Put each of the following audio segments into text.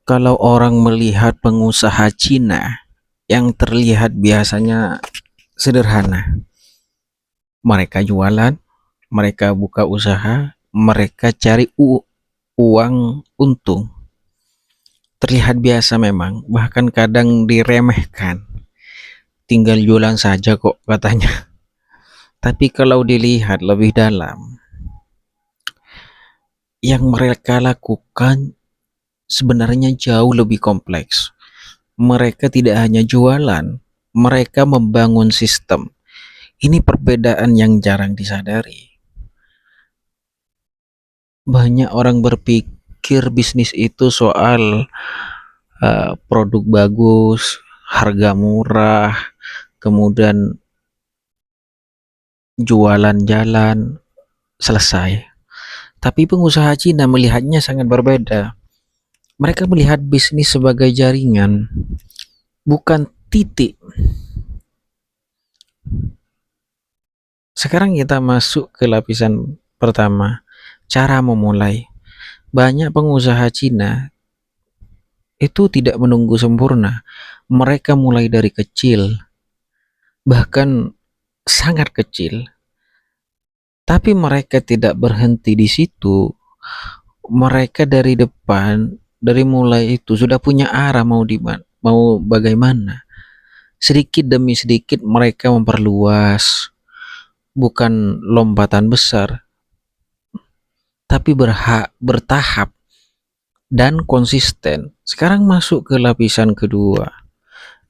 Kalau orang melihat pengusaha Cina, yang terlihat biasanya sederhana. Mereka jualan, mereka buka usaha, mereka cari uang untung. Terlihat biasa memang, bahkan kadang diremehkan. Tinggal jualan saja kok katanya. Tapi kalau dilihat lebih dalam, yang mereka lakukan sebenarnya jauh lebih kompleks. Mereka tidak hanya jualan, mereka membangun sistem. Ini perbedaan yang jarang disadari. Banyak orang berpikir bisnis itu soal produk bagus, harga murah, kemudian jualan jalan, selesai. Tapi pengusaha Cina melihatnya sangat berbeda. Mereka melihat bisnis sebagai jaringan, bukan titik. Sekarang kita masuk ke lapisan pertama, cara memulai. Banyak pengusaha Cina itu tidak menunggu sempurna. Mereka mulai dari kecil, bahkan sangat kecil. Tapi mereka tidak berhenti di situ. Mereka dari depan, dari mulai itu sudah punya arah mau di mana, mau bagaimana. Sedikit demi sedikit mereka memperluas, bukan lompatan besar, tapi bertahap dan konsisten. Sekarang masuk ke lapisan kedua,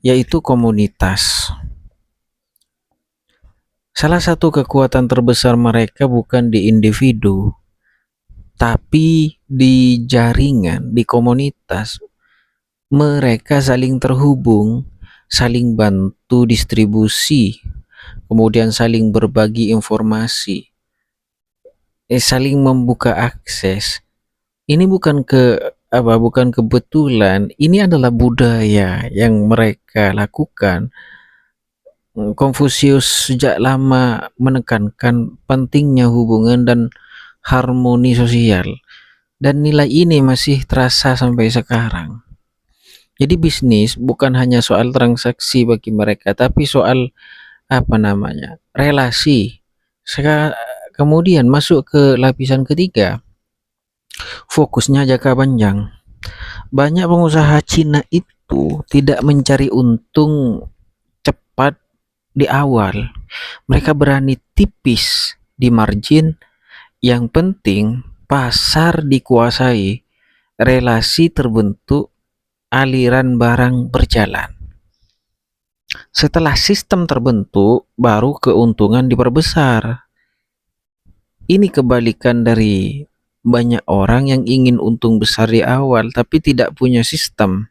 yaitu komunitas. Salah satu kekuatan terbesar mereka bukan di individu, tapi di jaringan, di komunitas. Mereka saling terhubung, saling bantu distribusi, kemudian saling berbagi informasi, saling membuka akses. Ini bukan kebetulan, ini adalah budaya yang mereka lakukan. Konfusius sejak lama menekankan pentingnya hubungan dan harmoni sosial, dan nilai ini masih terasa sampai sekarang. Jadi bisnis bukan hanya soal transaksi bagi mereka, tapi soal relasi. Kemudian masuk ke lapisan ketiga, fokusnya jangka panjang. Banyak pengusaha Cina itu tidak mencari untung cepat di awal. Mereka berani tipis di margin. Yang penting pasar dikuasai, relasi terbentuk, aliran barang berjalan. Setelah sistem terbentuk, baru keuntungan diperbesar. Ini kebalikan dari banyak orang yang ingin untung besar di awal tapi tidak punya sistem.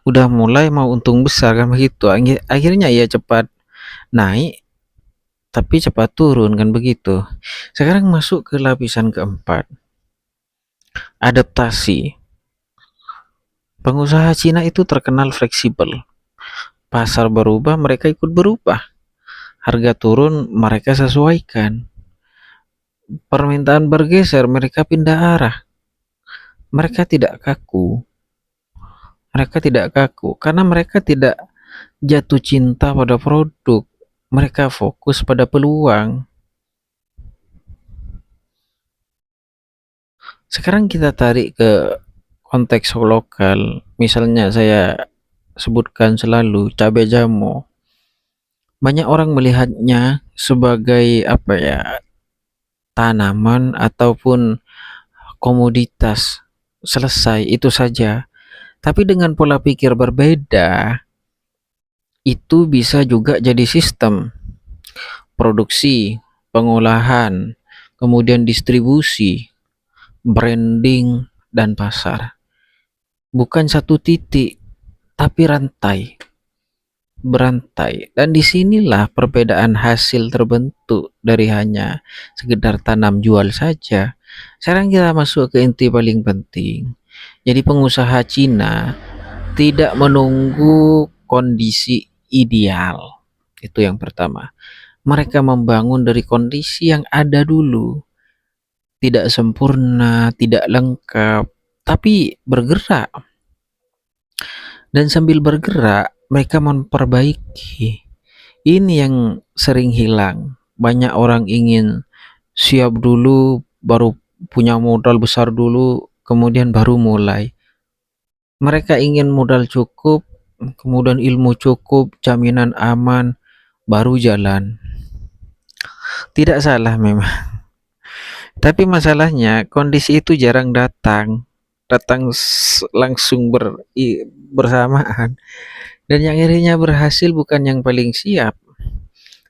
Udah mulai mau untung besar kan begitu. Akhirnya ya cepat naik tapi cepat turun kan begitu. Sekarang masuk ke lapisan keempat. Adaptasi. Pengusaha Cina itu terkenal fleksibel. Pasar berubah, mereka ikut berubah. Harga turun, mereka sesuaikan. Permintaan bergeser, mereka pindah arah. Mereka tidak kaku. Mereka tidak kaku karena mereka tidak jatuh cinta pada produk. Mereka fokus pada peluang. Sekarang kita tarik ke konteks lokal. Misalnya saya sebutkan selalu cabai jamo. Banyak orang melihatnya sebagai tanaman ataupun komoditas, selesai itu saja. Tapi dengan pola pikir berbeda, itu bisa juga jadi sistem produksi, pengolahan, kemudian distribusi, branding, dan pasar. Bukan satu titik, tapi rantai, berantai. Dan disinilah perbedaan hasil terbentuk dari hanya sekedar tanam jual saja. Sekarang kita masuk ke inti paling penting. Jadi pengusaha Cina tidak menunggu kondisi ideal. Itu yang pertama. Mereka membangun dari kondisi yang ada dulu. Tidak sempurna, tidak lengkap, tapi bergerak, dan sambil bergerak mereka memperbaiki. Ini yang sering hilang. Banyak orang ingin siap dulu, baru punya modal besar dulu, kemudian baru mulai. Mereka ingin modal cukup, kemudian ilmu cukup, jaminan aman, baru jalan. Tidak salah memang. Tapi masalahnya kondisi itu jarang datang. Datang langsung bersamaan. Dan yang akhirnya berhasil bukan yang paling siap,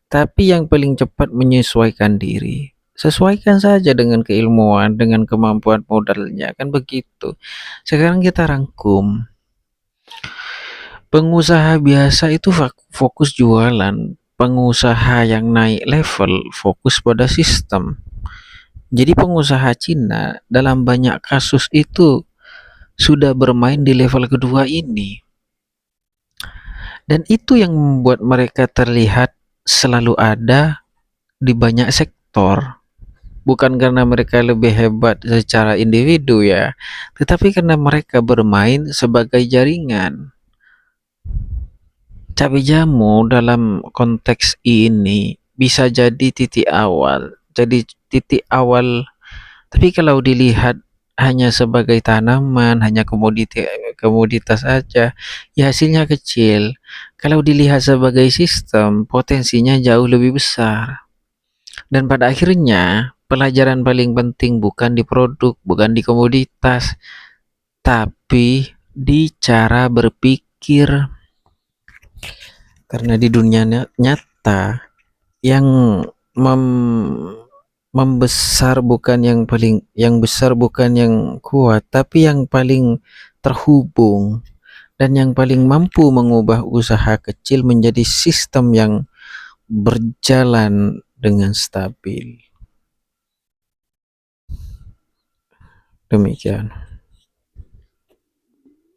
tapi yang paling cepat menyesuaikan diri. Sesuaikan saja dengan keilmuan, dengan kemampuan modalnya, kan begitu. Sekarang kita rangkum. Pengusaha biasa itu fokus jualan. Pengusaha yang naik level fokus pada sistem. Jadi pengusaha Cina dalam banyak kasus itu sudah bermain di level kedua ini. Dan itu yang membuat mereka terlihat selalu ada di banyak sektor. Bukan karena mereka lebih hebat secara individu ya, tetapi karena mereka bermain sebagai jaringan. Cabai jamu dalam konteks ini bisa jadi titik awal. Jadi titik awal, tapi kalau dilihat hanya sebagai tanaman, hanya komoditas saja, ya hasilnya kecil. Kalau dilihat sebagai sistem, potensinya jauh lebih besar. Dan pada akhirnya, pelajaran paling penting bukan di produk, bukan di komoditas, tapi di cara berpikir. Karena di dunia nyata, yang membesar bukan yang besar bukan yang kuat, tapi yang paling terhubung dan yang paling mampu mengubah usaha kecil menjadi sistem yang berjalan dengan stabil. Demikian.